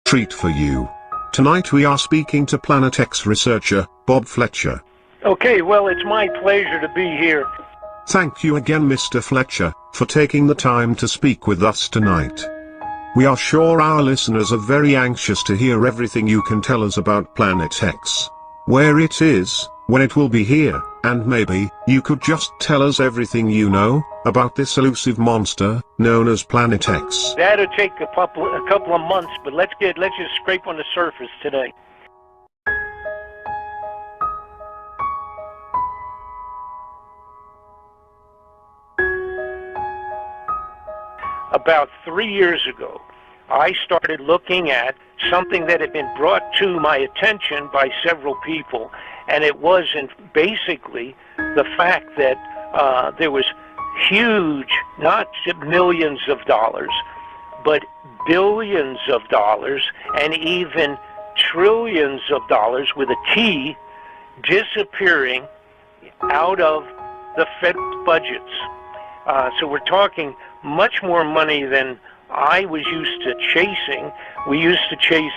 treat for you. Tonight we are speaking to Planet X researcher, Bob Fletcher. Okay, well, it's my pleasure to be here. Thank you again, Mr. Fletcher, for taking the time to speak with us tonight. We are sure our listeners are very anxious to hear everything you can tell us about Planet X. Where it is, when it will be here, and maybe, you could just tell us everything you know, about this elusive monster, known as Planet X. That'll take a couple of months, but let's just scrape on the surface today. About 3 years ago, I started looking at something that had been brought to my attention by several people, and it wasn't basically the fact that there was huge, not millions of dollars, but billions of dollars and even trillions of dollars with a T disappearing out of the federal budgets. So we're talking much more money than I was used to chasing. We used to chase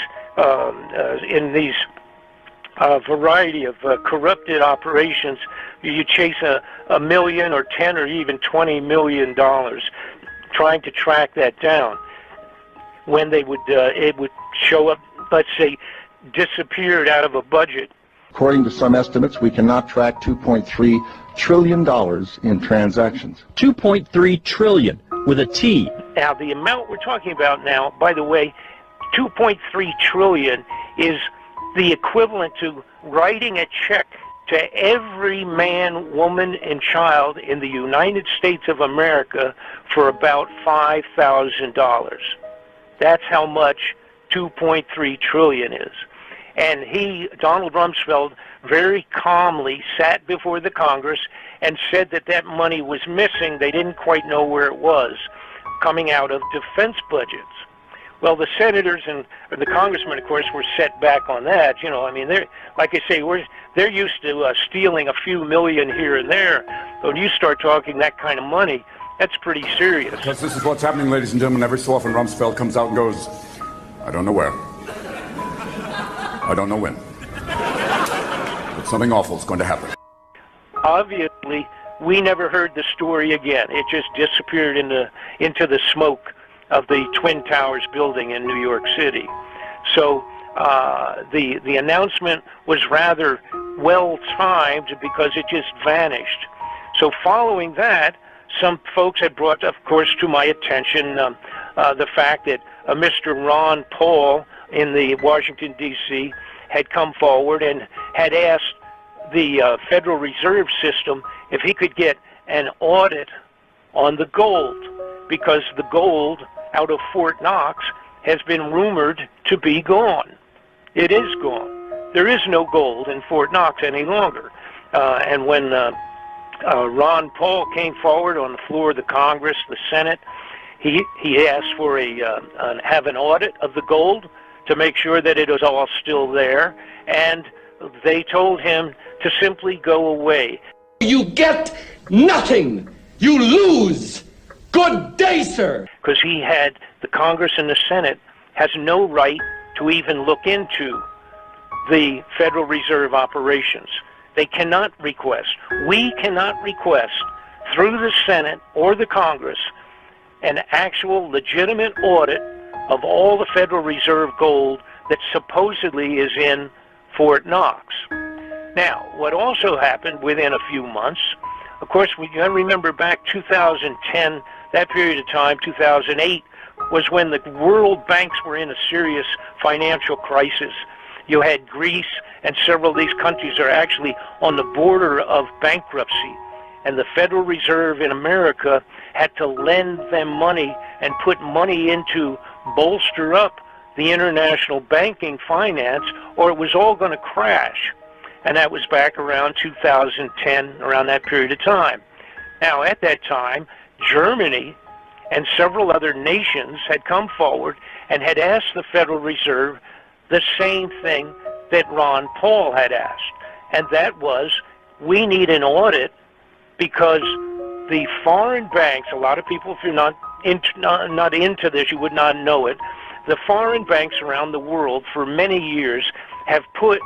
in these variety of corrupted operations. You chase a million or 10 or even $20 million, trying to track that down. When they would, it would show up, let's say, disappeared out of a budget. According to some estimates, we cannot track $2.3 trillion in transactions. 2.3 trillion with a T. Now, the amount we're talking about now, by the way, 2.3 trillion is the equivalent to writing a check to every man, woman, and child in the United States of America for about $5,000. That's how much 2.3 trillion is. And Donald Rumsfeld, very calmly sat before the Congress and said that that money was missing. They didn't quite know where it was, coming out of defense budgets. Well, the senators and the congressmen, of course, were set back on that. You know, I mean, they're, like I say, they're used to stealing a few million here and there. But when you start talking that kind of money, that's pretty serious. Because this is what's happening, ladies and gentlemen. Every so often, Rumsfeld comes out and goes, I don't know where. I don't know when. But something awful is going to happen. Obviously, we never heard the story again. It just disappeared into the smoke of the Twin Towers building in New York City. So the announcement was rather well-timed because it just vanished. So following that, some folks had brought, of course, to my attention the fact that Mr. Ron Paul in the Washington, D.C., had come forward and had asked the Federal Reserve System if he could get an audit on the gold, because the gold out of Fort Knox has been rumored to be gone. It is gone. There is no gold in Fort Knox any longer. And when Ron Paul came forward on the floor of the Congress, the Senate, he asked for have an audit of the gold to make sure that it was all still there, and they told him to simply go away. You get nothing. You lose. Good day, sir. Because the Congress and the Senate has no right to even look into the Federal Reserve operations. They cannot request. We cannot request through the Senate or the Congress an actual legitimate audit of all the Federal Reserve gold that supposedly is in Fort Knox. Now, what also happened within a few months, of course, we remember back 2010, that period of time, 2008, was when the world banks were in a serious financial crisis. You had Greece and several of these countries are actually on the border of bankruptcy. And the Federal Reserve in America had to lend them money and put money into bolster up the international banking finance, or it was all going to crash. And that was back around 2010, around that period of time. Now, at that time, Germany and several other nations had come forward and had asked the Federal Reserve the same thing that Ron Paul had asked. And that was, we need an audit because the foreign banks, a lot of people, if you're not into this, you would not know it, the foreign banks around the world for many years have put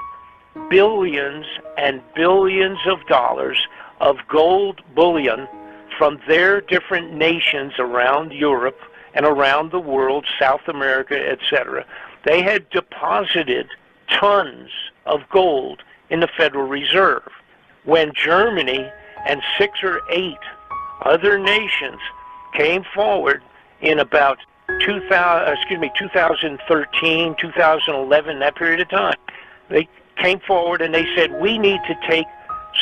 billions and billions of dollars of gold bullion from their different nations around Europe and around the world, South America, etc. They had deposited tons of gold in the Federal Reserve. When Germany and 6 or 8 other nations came forward in about 2013, 2011, that period of time, they came forward and they said, we need to take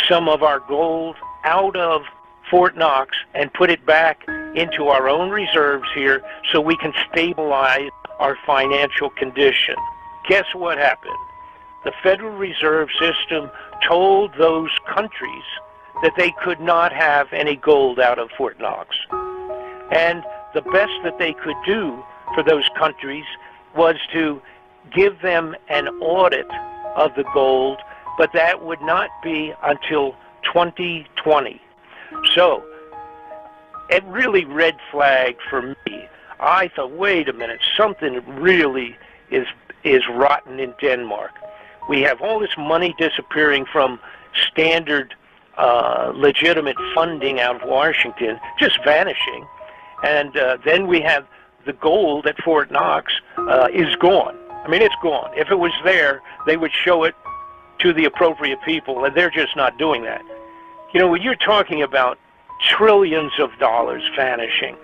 some of our gold out of Fort Knox and put it back into our own reserves here so we can stabilize our financial condition. Guess what happened? The Federal Reserve System told those countries that they could not have any gold out of Fort Knox. And the best that they could do for those countries was to give them an audit of the gold, but that would not be until 2020. So, it really red flagged for me. I thought, wait a minute, something really is rotten in Denmark. We have all this money disappearing from standard legitimate funding out of Washington, just vanishing. And then we have the gold at Fort Knox is gone. I mean, it's gone. If it was there, they would show it to the appropriate people, and they're just not doing that. You know, when you're talking about trillions of dollars vanishing,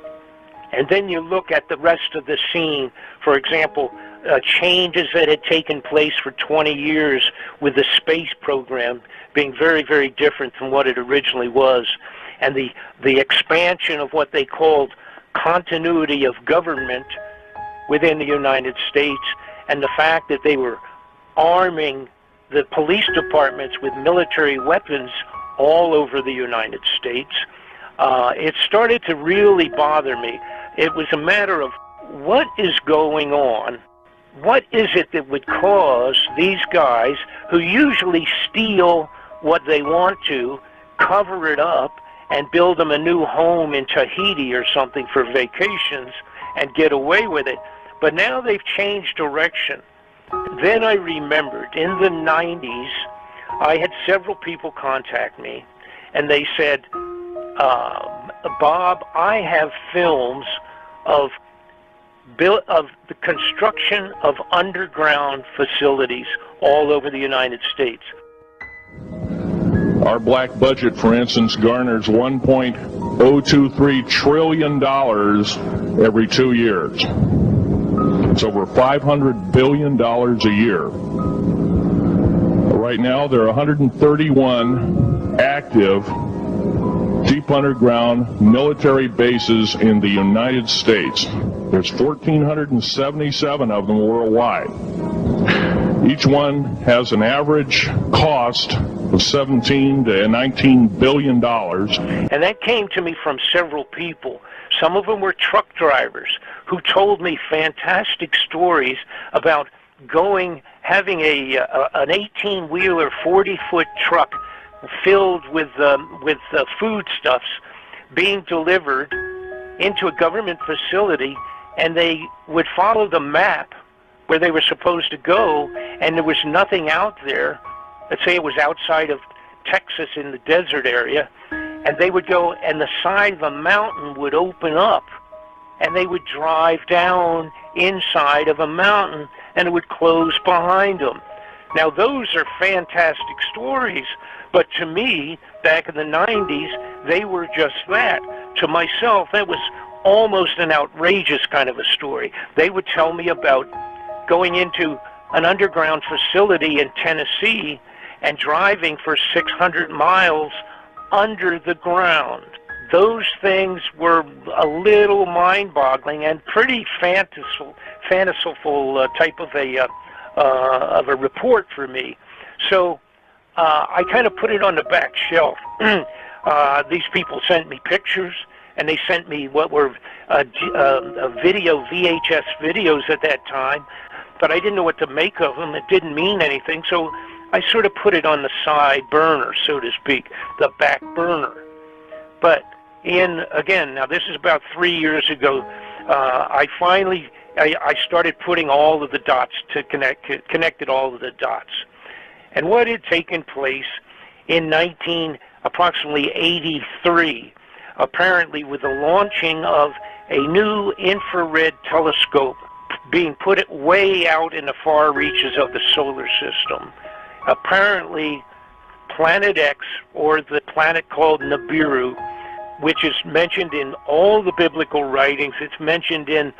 and then you look at the rest of the scene, for example, changes that had taken place for 20 years with the space program being very, very different from what it originally was, and the expansion of what they called continuity of government within the United States, and the fact that they were arming the police departments with military weapons all over the United States, it started to really bother me. It was a matter of what is going on? What is it that would cause these guys, who usually steal what they want to, cover it up, and build them a new home in Tahiti or something for vacations and get away with it? But now they've changed direction. Then I remembered in the 90s, I had several people contact me, and they said, Bob, I have films of the construction of underground facilities all over the United States. Our black budget, for instance, garners $1.023 trillion every 2 years. It's over $500 billion a year. Right now, there are 131 active deep underground military bases in the United States. There's 1,477 of them worldwide. Each one has an average cost of $17 to $19 billion. And that came to me from several people. Some of them were truck drivers who told me fantastic stories about having an 18-wheeler, 40-foot truck filled with foodstuffs being delivered into a government facility, and they would follow the map where they were supposed to go, and there was nothing out there. Let's say it was outside of Texas in the desert area, and they would go, and the side of a mountain would open up, and they would drive down inside of a mountain, and it would close behind them. Now, those are fantastic stories, but to me, back in the 90s, they were just that. To myself, that was almost an outrageous kind of a story. They would tell me about going into an underground facility in Tennessee and driving for 600 miles under the ground. Those things were a little mind-boggling and pretty fanciful type of a report for me. So I kind of put it on the back shelf. These people sent me pictures, and they sent me what were VHS videos at that time, but I didn't know what to make of them. It didn't mean anything, so I sort of put it on the side burner, so to speak, the back burner. But again, now this is about 3 years ago, I finally I started putting all of the dots to connected all of the dots. And what had taken place in approximately 83, apparently with the launching of a new infrared telescope being put way out in the far reaches of the solar system. Apparently, Planet X, or the planet called Nibiru, which is mentioned in all the biblical writings, it's mentioned in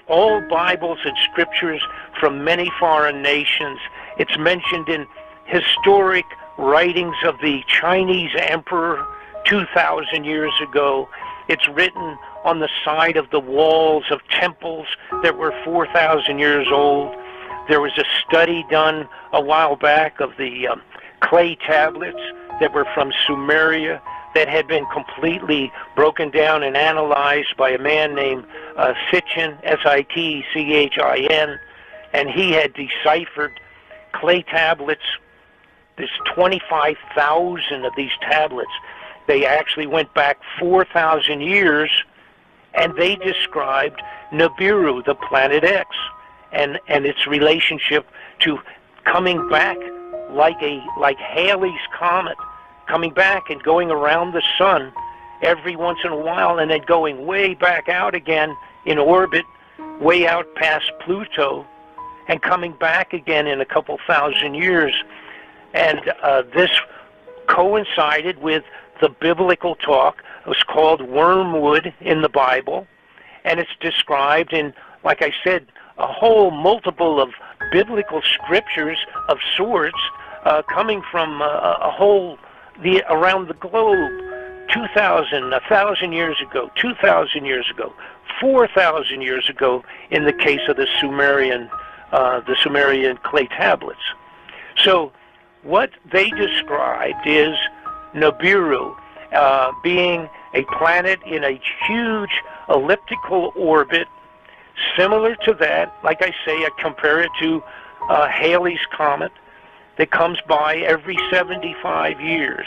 all Bibles and scriptures from many foreign nations. It's mentioned in historic writings of the Chinese emperor 2,000 years ago. It's written on the side of the walls of temples that were 4,000 years old. There was a study done a while back of the clay tablets that were from Sumeria that had been completely broken down and analyzed by a man named Sitchin, S-I-T-C-H-I-N, and he had deciphered clay tablets. There's 25,000 of these tablets. They actually went back 4,000 years, and they described Nibiru, the planet X, and its relationship to coming back like Halley's Comet, coming back and going around the sun every once in a while, and then going way back out again in orbit, way out past Pluto, and coming back again in a couple thousand years. And this coincided with the biblical talk. It was called wormwood in the Bible, and it's described in, like I said, a whole multiple of biblical scriptures of sorts, coming from around the globe, 2,000, 1,000 years ago, 2,000 years ago, 4,000 years ago, in the case of the Sumerian clay tablets. So what they described is Nibiru being a planet in a huge elliptical orbit, similar to that. Like I say, I compare it to Halley's Comet that comes by every 75 years.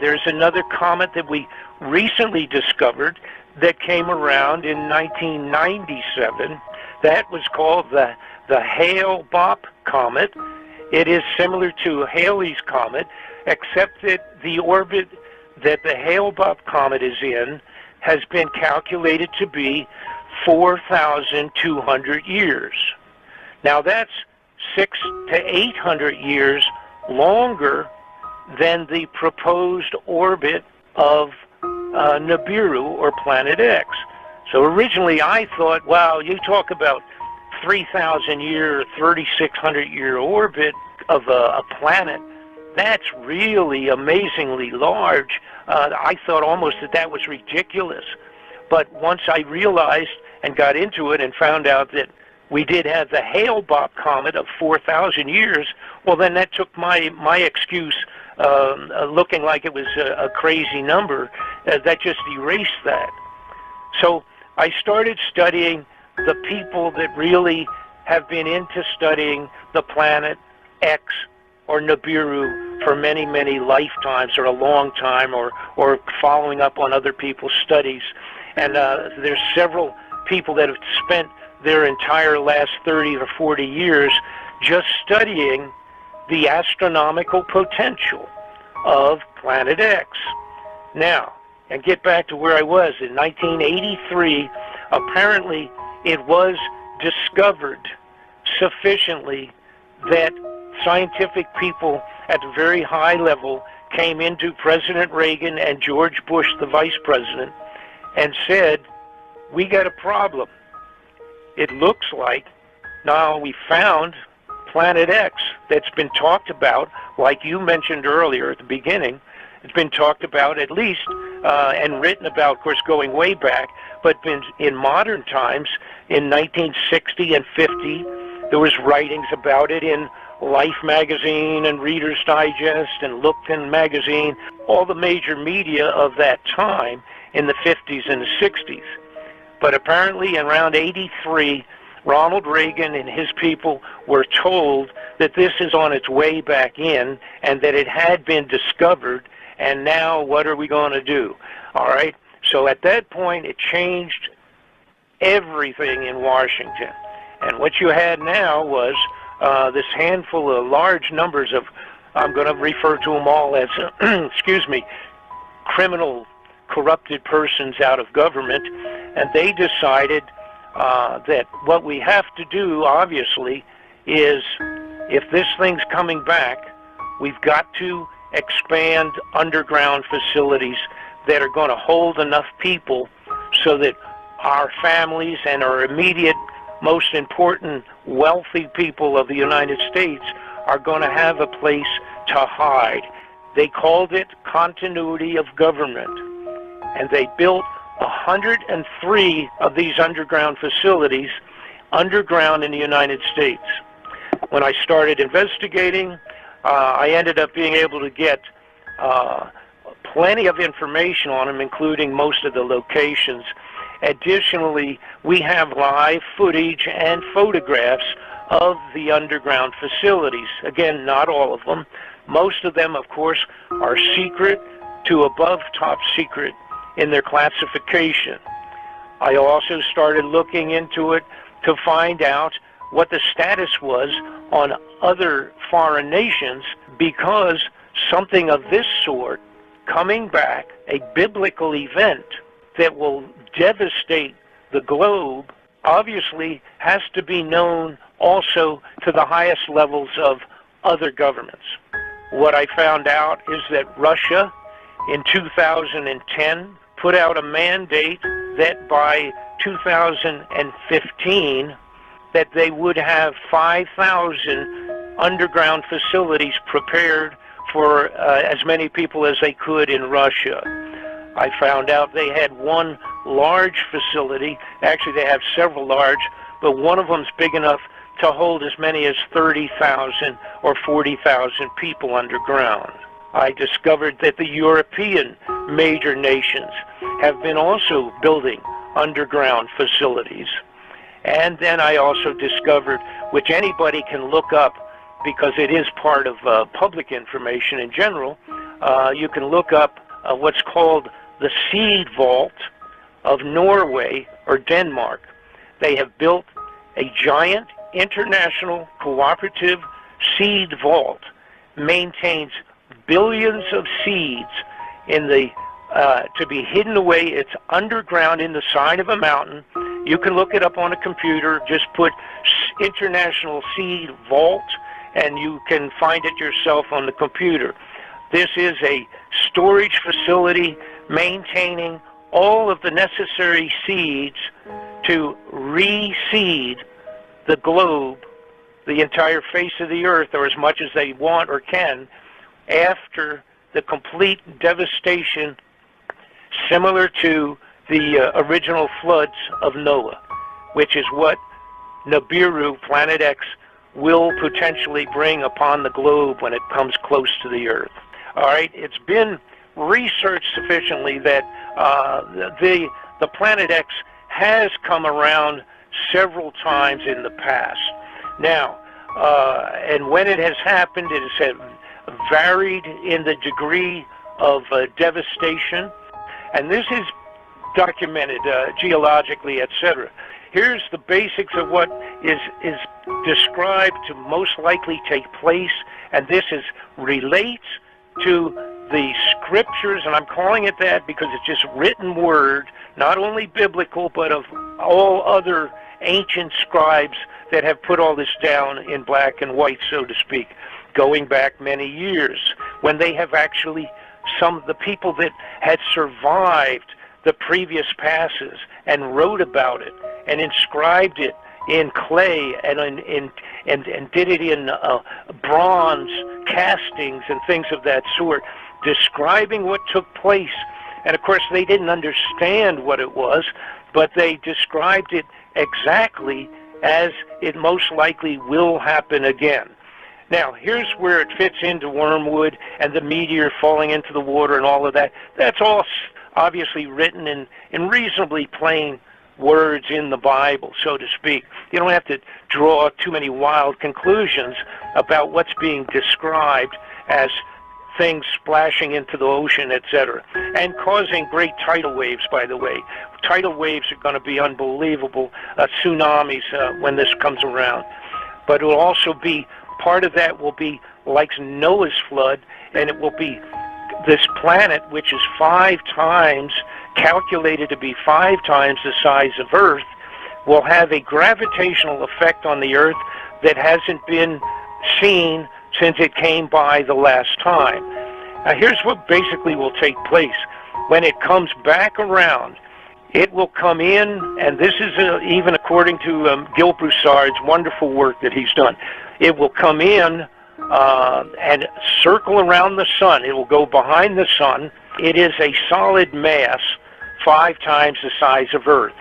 There's another comet that we recently discovered that came around in 1997. That was called the Hale-Bopp Comet. It is similar to Halley's Comet, except that the orbit that the Hale-Bopp Comet is in has been calculated to be 4,200 years. Now that's 600 to 800 years longer than the proposed orbit of Nibiru, or Planet X. So originally I thought, wow, you talk about 3,000 year, 3,600 year orbit of a planet. That's really amazingly large. I thought almost that was ridiculous. But once I realized and got into it and found out that we did have the Hale-Bopp Comet of 4,000 years, well, then that took my excuse, looking like it was a crazy number, that just erased that. So I started studying the people that really have been into studying the planet X or Nibiru for many, many lifetimes, or a long time, or following up on other people's studies. And there's several people that have spent their entire last 30 or 40 years just studying the astronomical potential of Planet X. Now, and get back to where I was, in 1983, apparently it was discovered sufficiently that scientific people at a very high level came into President Reagan and George Bush, the vice president, and said, we got a problem. It looks like now we found Planet X that's been talked about, like you mentioned earlier at the beginning. It's been talked about at least, and written about, of course, going way back, but been in modern times, in 1960 and 50, there was writings about it in Life magazine and Reader's Digest and Lookton magazine, all the major media of that time in the 50s and the 60s. But apparently around 83, Ronald Reagan and his people were told that this is on its way back in and that it had been discovered, and now what are we going to do? All right, so at that point it changed everything in Washington. And what you had now was this handful of large numbers of, I'm going to refer to them all as, excuse me, criminal, corrupted persons out of government, and they decided that what we have to do, obviously, is if this thing's coming back, we've got to expand underground facilities that are going to hold enough people so that our families and our immediate, most important, wealthy people of the United States are going to have a place to hide. They called it continuity of government, and they built 103 of these underground facilities underground in the United States. When I started investigating, I ended up being able to get plenty of information on them, including most of the locations. Additionally, we have live footage and photographs of the underground facilities. Again, not all of them. Most of them, of course, are secret to above top secret in their classification. I also started looking into it to find out what the status was on other foreign nations, because something of this sort coming back, a biblical event that will devastate the globe, obviously has to be known also to the highest levels of other governments. What I found out is that Russia in 2010 put out a mandate that by 2015 that they would have 5,000 underground facilities prepared for as many people as they could in Russia. I found out they had one large facility. Actually, they have several large, but one of them's big enough to hold as many as 30,000 or 40,000 people underground. I discovered that the European major nations have been also building underground facilities. And then I also discovered, which anybody can look up because it is part of public information in general, you can look up what's called the Seed Vault of Norway or Denmark. They have built a giant international cooperative seed vault, maintains billions of seeds in the to be hidden away. It's underground in the side of a mountain. You can look it up on a computer. Just put International Seed Vault, and you can find it yourself on the computer. This is a storage facility maintaining all of the necessary seeds to reseed the globe, the entire face of the earth, or as much as they want or can, after the complete devastation similar to the original floods of Noah, which is what Nibiru, Planet X, will potentially bring upon the globe when it comes close to the earth. All right, it's been researched sufficiently that the Planet X has come around several times in the past. Now, and when it has happened, it has varied in the degree of devastation, and this is documented geologically, etc. Here's the basics of what is described to most likely take place, and this relates to the scriptures, and I'm calling it that because it's just written word, not only biblical, but of all other ancient scribes that have put all this down in black and white, so to speak, going back many years, when they have actually, some of the people that had survived the previous passes and wrote about it and inscribed it in clay and did it in bronze castings and things of that sort, describing what took place. And of course they didn't understand what it was, but they described it exactly as it most likely will happen again. Now, here's where it fits into wormwood and the meteor falling into the water and all of that. That's all obviously written in reasonably plain words in the Bible, so to speak. You don't have to draw too many wild conclusions about what's being described as things splashing into the ocean, etc., and causing great tidal waves, by the way. Tidal waves are going to be unbelievable, tsunamis when this comes around. But it will also be, part of that will be like Noah's flood, and it will be this planet, which is 5 times, calculated to be 5 times the size of Earth, will have a gravitational effect on the Earth that hasn't been seen since it came by the last time. Now here's what basically will take place. When it comes back around, it will come in, and this is even according to Gil Broussard's wonderful work that he's done. It will come in and circle around the sun. It will go behind the sun. It is a solid mass 5 times the size of Earth.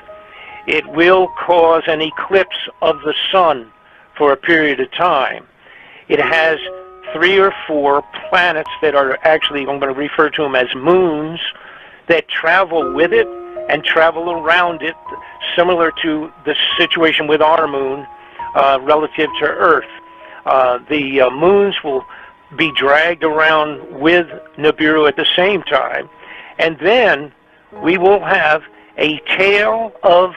It will cause an eclipse of the sun for a period of time. It has 3 or 4 planets that are actually, I'm going to refer to them as moons, that travel with it and travel around it, similar to the situation with our moon relative to Earth. The moons will be dragged around with Nibiru at the same time, and then we will have a tail of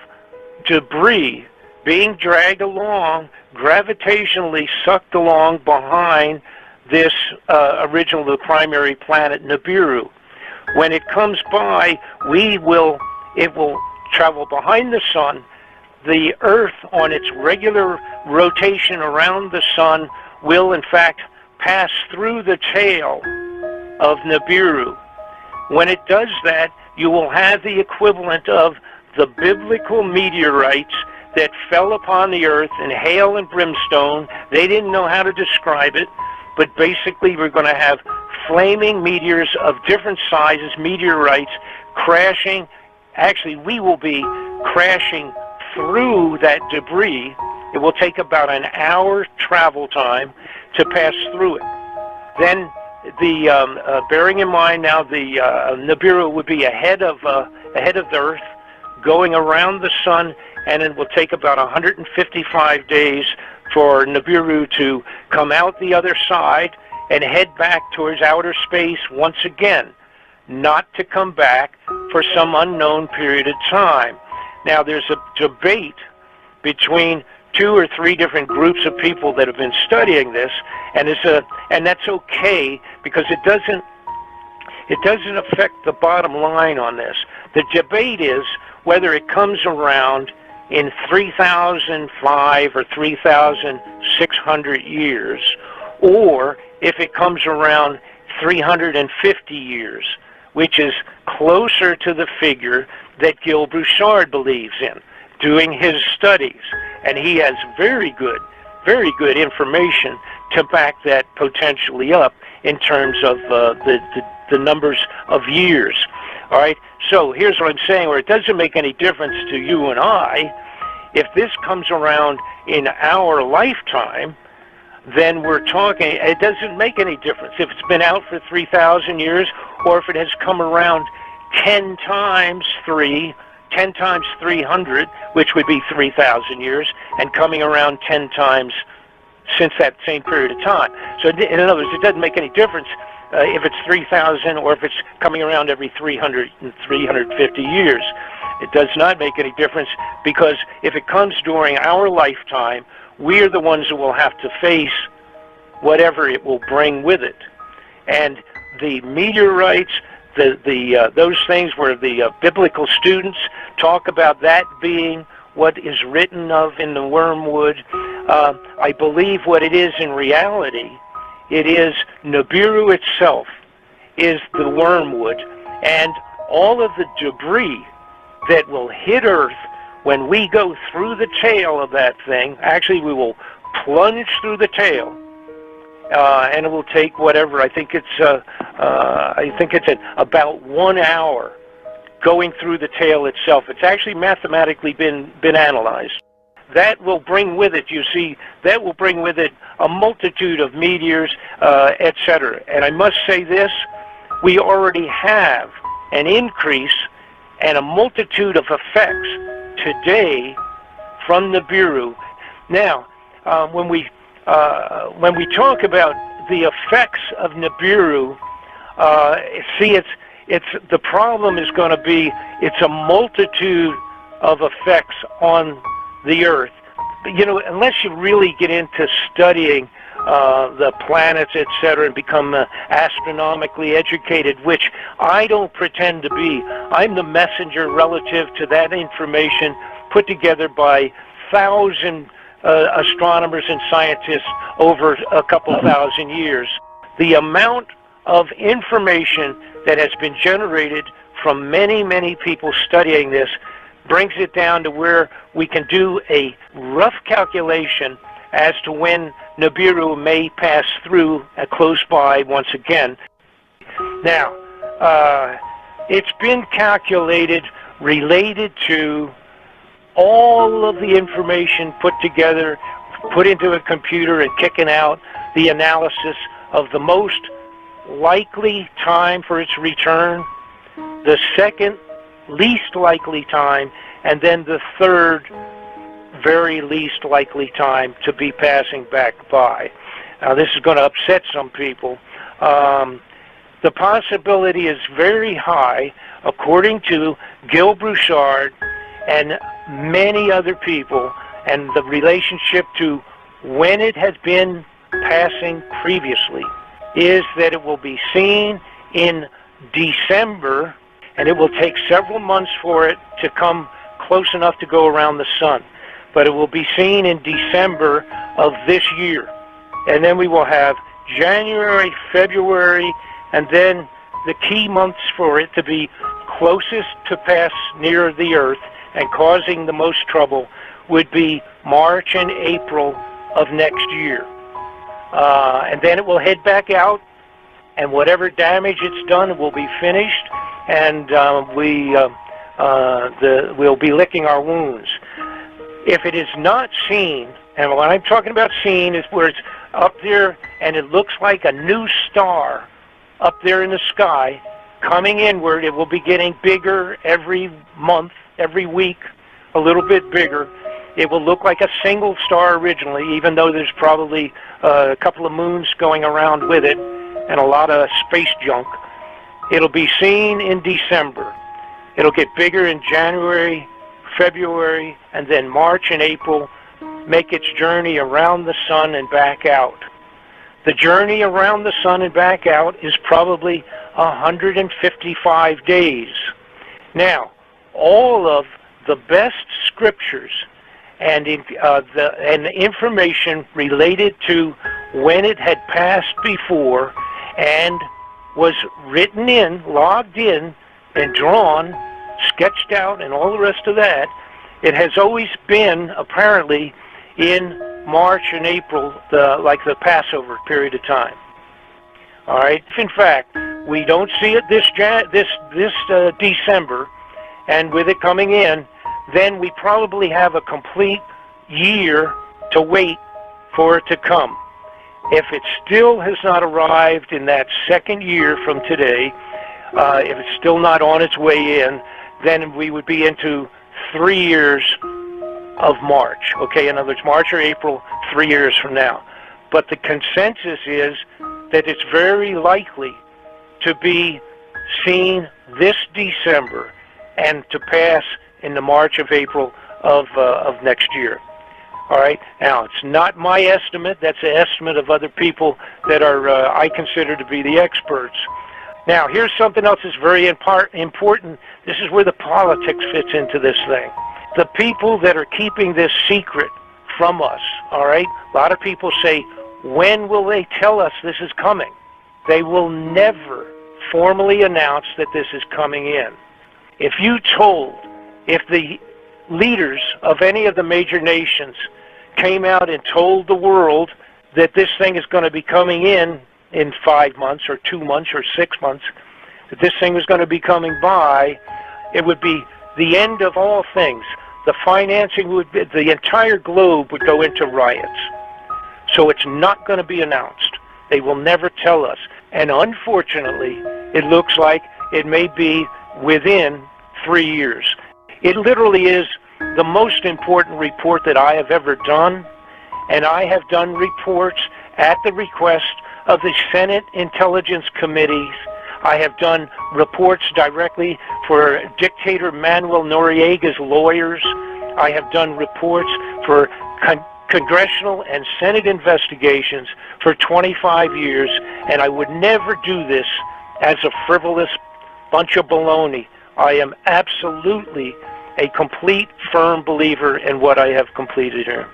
debris being dragged along, gravitationally sucked along behind this the primary planet Nibiru. When it comes by, it will travel behind the sun. The Earth, on its regular rotation around the sun, will in fact pass through the tail of Nibiru. When it does that, you will have the equivalent of the biblical meteorites that fell upon the earth in hail and brimstone. They didn't know how to describe it, but basically we're going to have flaming meteors of different sizes, meteorites, crashing. Actually, we will be crashing through that debris. It will take about an hour travel time to pass through it. Then, bearing in mind now the Nibiru would be ahead of the Earth, going around the sun, and it will take about 155 days for Nibiru to come out the other side and head back towards outer space once again, not to come back for some unknown period of time. Now, there's a debate between 2 or 3 different groups of people that have been studying this, and that's okay, because it doesn't affect the bottom line on this. The debate is whether it comes around in 3,005 or 3,600 years, or if it comes around 350 years, which is closer to the figure that Gil Broussard believes in, doing his studies. And he has very good information to back that potentially up in terms of the numbers of years. All right, so here's what I'm saying, where it doesn't make any difference to you and I. If this comes around in our lifetime, then we're talking, it doesn't make any difference if it's been out for 3,000 years or if it has come around 10 times 300, which would be 3,000 years, and coming around 10 times since that same period of time. So in other words, it doesn't make any difference if it's 3,000 or if it's coming around every 300 and 350 years. It does not make any difference, because if it comes during our lifetime, we're the ones who will have to face whatever it will bring with it. And the meteorites, those things where the biblical students talk about that being what is written of in the wormwood, I believe what it is in reality, it is Nibiru itself is the wormwood, and all of the debris that will hit Earth when we go through the tail of that thing. Actually, we will plunge through the tail, and it will take whatever. I think it's about 1 hour going through the tail itself. It's actually mathematically been analyzed. That will bring with it, you see, that will bring with it a multitude of meteors, etc. And I must say this, we already have an increase and a multitude of effects today from Nibiru. Now, when we talk about the effects of Nibiru, it's the problem is going to be it's a multitude of effects on the Earth. You know, unless you really get into studying the planets, etc., and become astronomically educated, which I don't pretend to be. I'm the messenger relative to that information put together by 1,000 astronomers and scientists over a couple thousand years. The amount of information that has been generated from many, many people studying this brings it down to where we can do a rough calculation as to when Nibiru may pass through close by once again. Now, it's been calculated related to all of the information put together, put into a computer and kicking out the analysis of the most likely time for its return, the second least likely time, and then the third very least likely time to be passing back by. Now, this is going to upset some people. The possibility is very high, according to Gil Broussard and many other people, and the relationship to when it has been passing previously, is that it will be seen in December, and it will take several months for it to come close enough to go around the sun. But it will be seen in December of this year. And then we will have January, February, and then the key months for it to be closest to pass near the Earth and causing the most trouble would be March and April of next year. And then it will head back out, and whatever damage it's done will be finished, and we'll be licking our wounds. If it is not seen, and what I'm talking about seen is where it's up there and it looks like a new star up there in the sky coming inward, it will be getting bigger every month, every week, a little bit bigger. It will look like a single star originally, even though there's probably a couple of moons going around with it and a lot of space junk. It'll be seen in December. It'll get bigger in January, February, and then March and April, make its journey around the sun and back out. The journey around the sun and back out is probably 155 days. Now, all of the best scriptures and the information related to when it had passed before and was written in, logged in, and drawn, sketched out, and all the rest of that, it has always been apparently in March and April, like the Passover period of time. All right. If in fact we don't see it this December, and with it coming in, then we probably have a complete year to wait for it to come. If it still has not arrived in that second year from today, if it's still not on its way in, then we would be into 3 years of March. Okay, in other words, March or April, 3 years from now. But the consensus is that it's very likely to be seen this December and to pass in the March of April of next year. All right. Now, it's not my estimate. That's the estimate of other people that are I consider to be the experts. Now, here's something else that's very important. This is where the politics fits into this thing. The people that are keeping this secret from us, all right? A lot of people say, when will they tell us this is coming? They will never formally announce that this is coming in. If the leaders of any of the major nations came out and told the world that this thing is going to be coming in 5 months or 2 months or 6 months, that this thing was going to be coming by, it would be the end of all things. The financing would be, the entire globe would go into riots. So it's not going to be announced. They will never tell us. And unfortunately, it looks like it may be within 3 years. It literally is the most important report that I have ever done, and I have done reports at the request of the Senate Intelligence Committees. I have done reports directly for dictator Manuel Noriega's lawyers. I have done reports for congressional and Senate investigations for 25 years, and I would never do this as a frivolous bunch of baloney. I am absolutely a complete, firm believer in what I have completed here.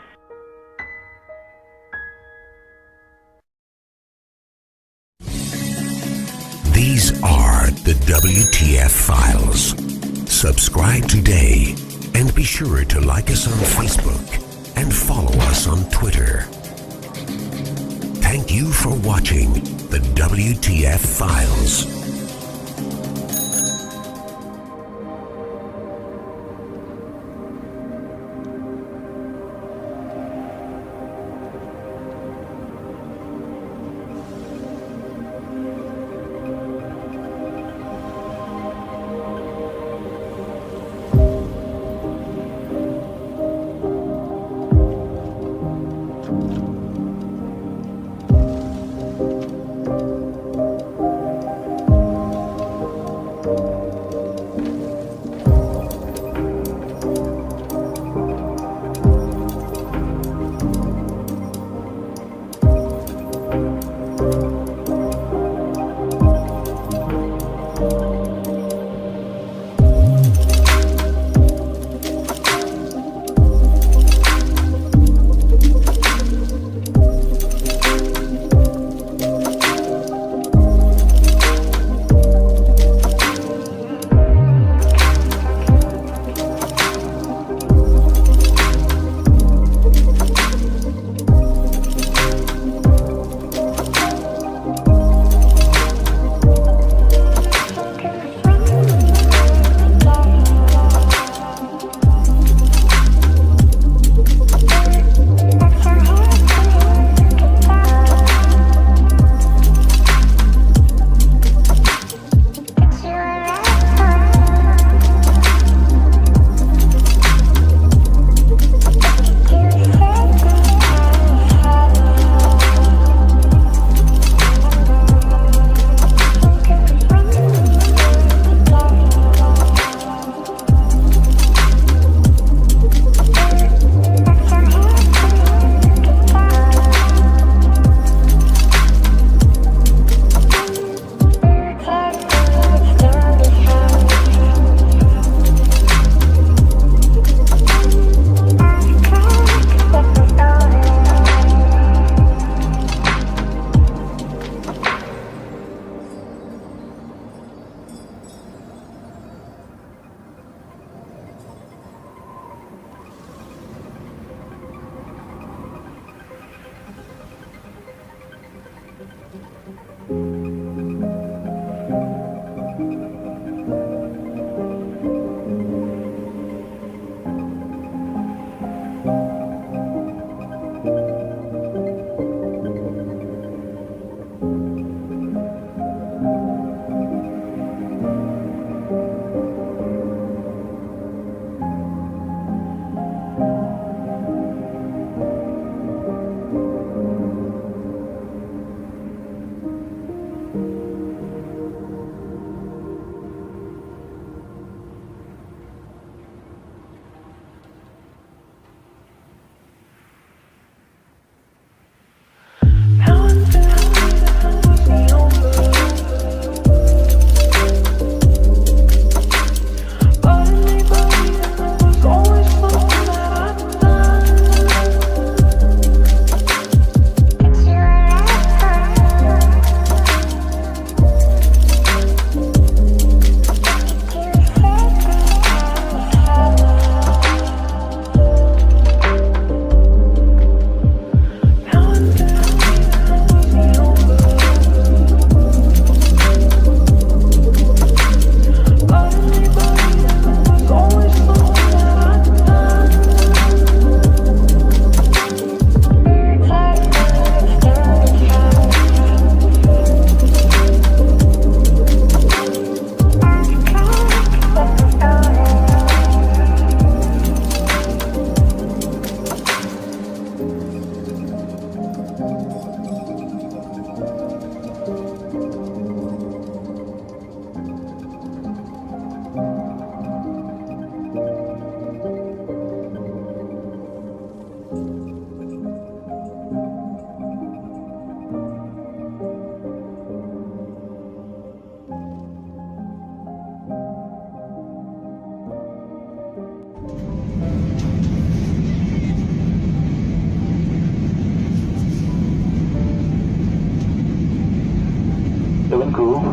These are the WTF Files. Subscribe today and be sure to like us on Facebook and follow us on Twitter. Thank you for watching the WTF Files.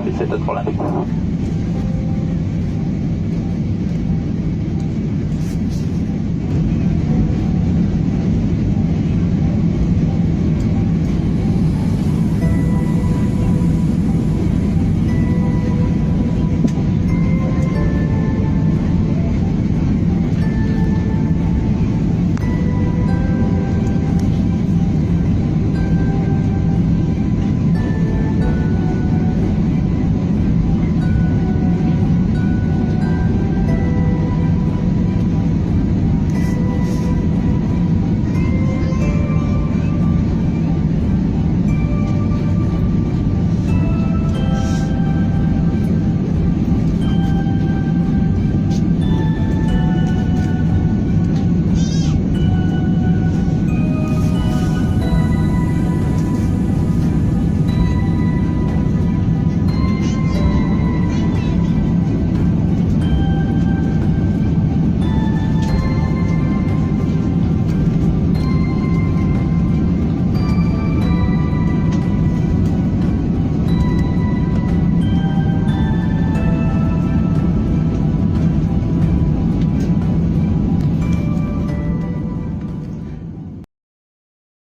Et c'est peut-être pour l'année.